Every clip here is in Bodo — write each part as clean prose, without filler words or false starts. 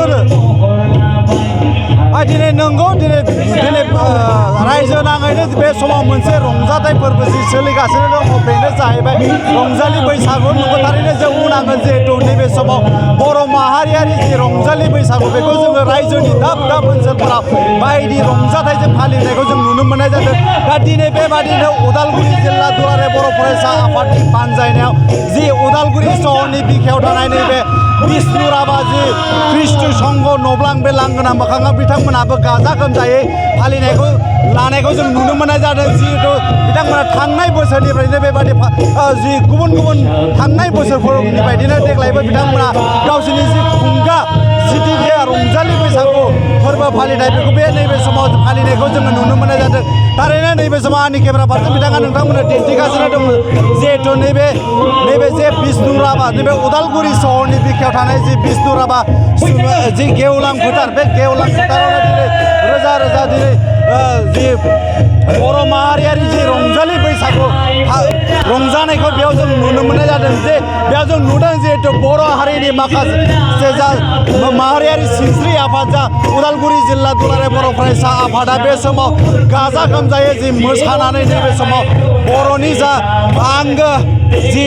होनो दिनै नंगौ दिनै रायजो नाङैनो बे समाव मोनसे रंजाथाइ फोरबो जि सोलिगासिनो दङ बेनो जाहैबाय रंजालि बैसागु नंगौ थारैनो जों बुंनांगोन जिहेतु नैबे समाव बर' माहारियारि जि रंजालि बैसागु बेखौ जोङो रायजोनि दाब दाब ओनसोलफोराव बायदि रंजाथाइजों फालिनायखौ जों नुनो मोननाय जादों दा दिनै बेबादिनो उदालगुरि जिल्ला दुलाराय बर' फरायसा आफादनि बानजायनायाव जि उदालगुरि सहरनि बिखायाव थानाय नैबे बिष्णु राभा जि ख्रिष्ट संघ नब्लां बे लांगोना मोखाङाव बिथांमोनाबो गाजा गोमजायै फालिनायखौ लानायखौ जों नुनो मोननाय जादों जिहेतु बिथांमोना थांनाय बोसोरनिफ्रायनो बेबादि जि गुबुन गुबुन थांनाय बोसोरफोरनि बायदिनो देग्लायबो बिथांमोना गावसोरनि जि खुंगा जिथि बे रंजालि बैसागु फोरबो फालिनाय बेखौ बे नैबे समाव फालिनायखौ जोङो नुनो मोननाय जादों थारैनो नैबे समाव आंनि केमेरा फारसे बिथाङा नोंथांमोननो दिन्थिगासिनो दङ जिहेतु नैबे जे बिष्णु राभा नैबे उदालगुरि सहरनि बिखायाव थानाय जि बिष्णु राभा जि गेवलां फोथार बे गेवलां फोथारावनो दिनै रोजा रोजा दिनै जि बर' माहारियारि जि रंजालि बैसागु रंजानायखौ बेयाव जों नुनो मोननाय जादों जे बेयाव जों नुदों जिहेतु बर' हारिनि माखासे जा माहारियारि सिनस्रि आफाद जा उदालगुरि जिल्ला दुलाराय बर' फरायसा आफादा बे समाव गाजा गोमजायै जि मोसानानै नैबे समाव बर'नि जा आंगो जि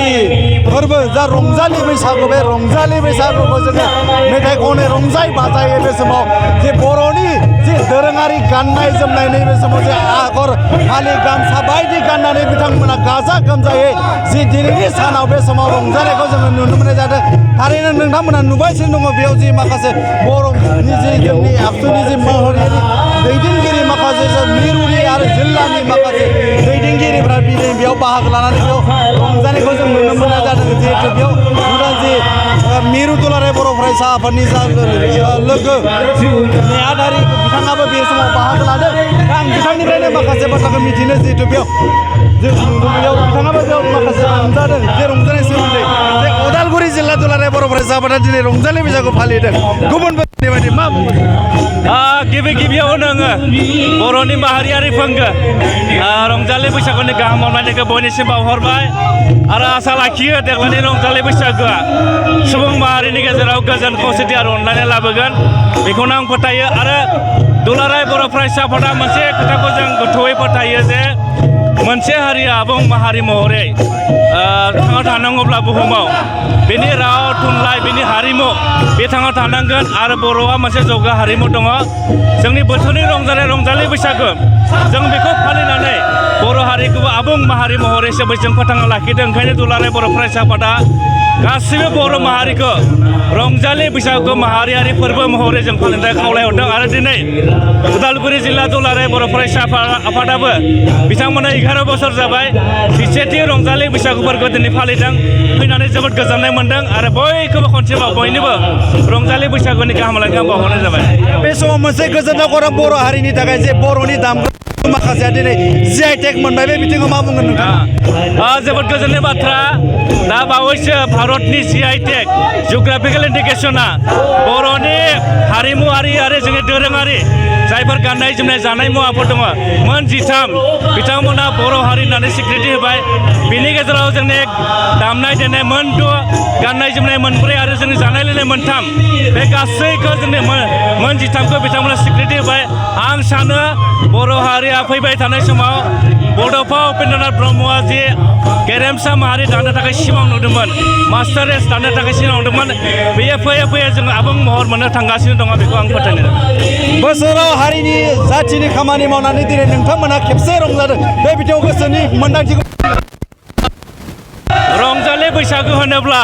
फोरबो जा रंजालि बैसागु बे रंजालि बैसागुखौ जोङो मेथाइ खनै रंजाय बाजायै बे समाव जे बर'नि जि दोरोङारि गाननाय जोमनाय नैबे समाव जे आगर फालि गामसा बायदि गाननानै बिथांमोना गाजा गोमजायै जि दिनैनि सानाव बे समाव रंजानायखौ जोङो नुनो मोननाय जादों थारैनो नोंथांमोना नुगासिनो दङ बेयाव जि माखासे बर'नि जि जोंनि आबसुनि जि माहारियारि दैदेनगिरि माखासे मिरुनि आरो जिल्लानि माखासे दैदेनगिरिफ्रा बेयाव बाहागो लानानै बेयाव रंजानायखौ जों नुनो मोननाय जादों जिहेतु बेयाव नुदों जि मिरु दुलाराय बर' फरायसा आफादनि जा लोगो नेहादारि बिथाङाबो बे समाव बाहागो लादों दा आं बिथांनिफ्रायनो माखासे बाथ्राखौ मिथिनो जिहेतु बेयाव जों बेयाव बिथाङाबो बेयाव माखासे रंजादों जे रंजानाय सोमोन्दै जे उदालगुरि जिल्ला दुलाराय बर' फरायसा आफादा दिनै रंजालि बैसागु फालिदों गुबुन बोसोरनि बायदि मा गिबि गिबियावनो आङो बर'नि माहारियारि फोरबो रंजालि बैसागुनि गाहाम हामलायनायखौ बयनिसिम बावहरबाय आरो आसा लाखियो देग्लायनि रंजालि बैसागुआ सुबुं माहारिनि गेजेराव गोजोन खौसेथि आरो अनलायनाय लाबोगोन बेखौनो आं फोथायो आरो दुलाराय बर' फरायसा आफादा मोनसे खोथाखौ जों गोथौयै फोथायो जे मोनसे हारिया आबुं माहारि महरै थांना थानांगौब्ला बुहुमाव बेनि राव थुनलाइ बेनि हारिमु बे थांना थानांगोन आरो बर'आ मोनसे जौगा हारिमु दङ जोंनि बोथोरनि रंजालि बैसागु जों बेखौ फालिनानै बर' हारिखौबो आबुं माहारि महरै हिसाबै जों फोथांना लाखिदों ओंखायनो दुलाराय बर' फरायसा आफादा गासिबो बर' माहारिखौ रंजालि बैसागु माहारियारि फोरबो महरै जों फालिनाय खावलायहरदों आरो दिनै उदालगुरि जिल्ला दुलाराय बर' फरायसा आफादाबो बिथांमोना 11 बोसोर जाबाय 17थि रंजालि बैसागु फोरबोखौ दिनै फालिदों फैनानै जोबोद गोजोननाय मोनदों आरो बयखौबो खनसेबाव बयनोबो रंजालि बैसागुनि गाहाम हामलायनायखौ बावहरनाय जाबाय बे समाव मोनसे गोजोननाय खौरां बर' हारिनि थाखाय जे बर'नि दामग्रा माखासेया दिनै GI टेग मोनबाय बे बिथिङाव मा बुंगोन नोंथाङा जोबोद गोजोननाय बाथ्रा दा बावैसो भारतनि GI टेग जिअग्राफिकेल इन्डिकेसना बर'नि हारिमुआरि आरो जोंनि दोरोङारि जायफोर गाननाय जोमनाय जानाय मुवाफोर दङ मोन 13 बिथांमोना बर' हारि होननानै स्वीकृति होबाय बिनि गेजेराव जोंनि दामनाय देनाय मोन 2 गाननाय जोमनाय मोन 4 आरो जोंनि जानाय लोंनाय मोन 3 बे गासैखौ जोंनि मोन 13खौ बिथांमोना स्वीकृति होबाय आं सानो बर' हारिया फैबाय थानाय समाव बड'फा उपेन्द्रनाथ ब्रह्मआ जे गेरेमसा माहारि दानो थाखाय सिमां नुदोंमोन मास्टार रेस दानो थाखाय सिमां नुदोंमोन बेयो फैयै फैयै जों आबुं महर मोननो थांगासिनो दङ बेखौ आं फोथायनो बोसोराव हारिनि जाथिनि खामानि मावनानै दिनै नोंथांमोना खेबसे रंजादों बे बिथिङाव गोसोनि मोन्दांथिखौ रंजालि बैसागु होनोब्ला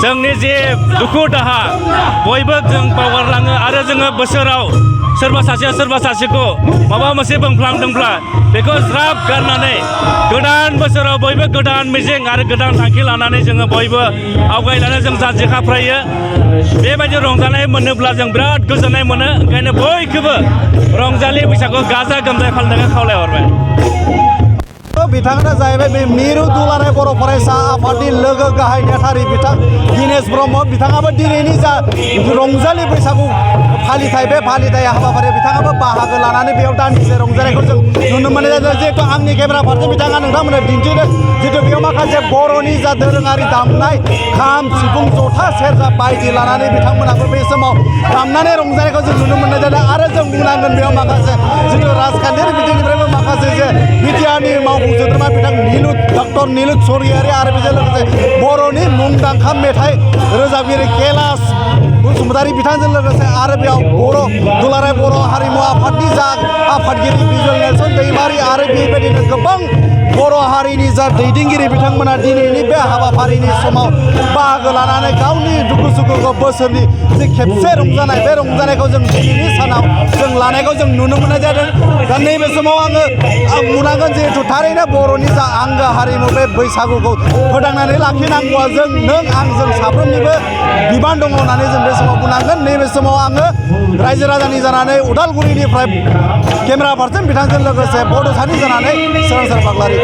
जोंनि जे दुखु दाहा बयबो जों बावगारलाङो आरो जोङो बोसोराव सोरबा सासेया सोरबा सासेखौ माबा मोनसे बुंफ्लांदोंब्ला बेखौ ज्राब गारनानै गोदान बोसोराव बयबो गोदान मिजिं आरो गोदान थांखि लानानै जोङो बयबो आवगायनानै जों जानजि खाफ्रायो बेबायदि रंजानाय मोनोब्ला जों बिराद गोजोननाय मोनो ओंखायनो बयखौबो रंजालि बैसागु गाजा गोमजायै फालिनो खावलायहरबाय बिथाङानो जाहैबाय बे मिरु दुलाराय बर' फरायसा आफादनि लोगो गाहाय नेहाथारि बिथां दिनेश ब्रह्म बिथाङाबो दिनैनि जा रंजालि बैसागु फालिथाय बे फालिथाय हाबाफारियाव बिथाङाबो बाहागो लानानै बेयाव दान्दिसे रंजानायखौ जों नुनो मोननाय जादों जिहेतु आंनि केमेरा फारसे बिथाङा नोंथांमोननो दिन्थिदों जिहेतु बेयाव माखासे बर'नि जा दोरोङारि दामनाय खाम सिफुं जथा सेरजा बायदि लानानै बिथांमोनाबो बे समाव दामनानै रंजानायखौ जों नुनो मोननाय जादों आरो जों बुंनांगोन बेयाव माखासे जिथु राजखान्थियारि बिथिंनिफ्रायबो माखासे जे बिटिआरनि मावफुं सोद्रोमा बिथां डक्टर नीलुत स्वरगियारि आरो बेजों लोगोसे बर'नि मुंदांखा मेथाइ रोजाबगिरि कैलाश बसुमतारी बिथांजों लोगोसे आरो बेयाव दुलाराय बर' हारिमु आफादनि जा आफादगिरि बिजय नेलसन दैमारि आरो बेबायदिनो गोबां बर' हारिनि जा दैदेनगिरि बिथांमोना दिनैनि बे हाबाफारिनि समाव बाहागो लानानै गावनि दुखु सुखुखौ बोसोरनि जे खेबसे रंजानाय बे रंजानायखौ जों दिनैनि सानाव जों लानायखौ जों नुनो मोननाय जादों दा नैबे समाव आं बुंनांगोन जिहेतु थारैनो बर'नि जा आंगो हारिमु बे बैसागुखौ फोथांनानै लाखिनांगौआ नों आं जों साफ्रोमनिबो बिबान दङ होननानै जों बे समाव बुंनांगोन नैबे समाव आङो रायजो राजानि जानानै उदालगुरिनिफ्राय केमेरा पार्सन बिथांजों लोगोसे बड'सानि जानानै सोरांसार बाग्लारि